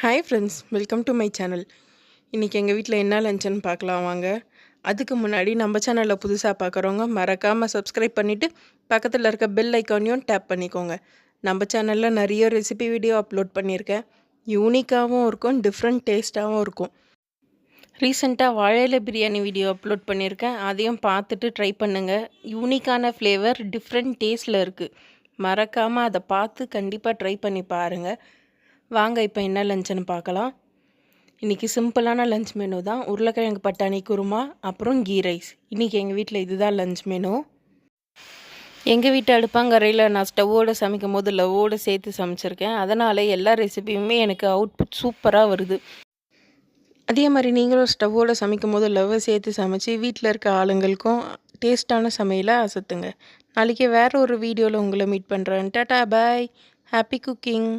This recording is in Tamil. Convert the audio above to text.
Hi friends, welcome to my channel. இன்றைக்கி எங்கள் வீட்டில் என்ன லஞ்சுன்னு பார்க்கலாம் வாங்க. அதுக்கு முன்னாடி நம்ம சேனலில் புதுசாக பார்க்குறவங்க மறக்காமல் சப்ஸ்கிரைப் பண்ணிவிட்டு பக்கத்தில் இருக்க பெல் ஐக்கானையும் டேப் பண்ணிக்கோங்க. நம்ம சேனலில் நிறைய ரெசிபி வீடியோ அப்லோட் பண்ணியிருக்கேன். யூனிக்காகவும் இருக்கும், டிஃப்ரெண்ட் டேஸ்ட்டாகவும் இருக்கும். ரீசெண்டாக வாழையில பிரியாணி வீடியோ அப்லோட் பண்ணியிருக்கேன். அதையும் பார்த்துட்டு ட்ரை பண்ணுங்கள். யூனிக்கான ஃப்ளேவர் டிஃப்ரெண்ட் டேஸ்ட்டில் இருக்குது. மறக்காமல் அதை பார்த்து கண்டிப்பாக ட்ரை பண்ணி பாருங்கள். வாங்க இப்போ என்ன லஞ்சுன்னு பார்க்கலாம். இன்றைக்கி சிம்பிளான லஞ்ச் மெனு தான். உருளைக்கிழங்கு பட்டாணி குருமா, அப்புறம் கீ ரைஸ். இன்றைக்கி எங்கள் வீட்டில் இதுதான் லஞ்ச் மெனு. எங்கள் வீட்டு அடுப்பாங்கரையில் நான் ஸ்டவ்வோடு சமைக்கும் போது லவ்வோடு சேர்த்து சமைச்சிருக்கேன். அதனால் எல்லா ரெசிபியுமே எனக்கு அவுட்புட் சூப்பராக வருது. அதே மாதிரி நீங்களும் ஸ்டவ்வோடு சமைக்கும் போது லவ்வை சேர்த்து சமைச்சு வீட்டில் இருக்க ஆளுங்களுக்கும் டேஸ்ட்டான சமையலை அசத்துங்க. நாளைக்கு வேறு ஒரு வீடியோவில் உங்களை மீட் பண்ணுறேன். Tata bye. Happy cooking.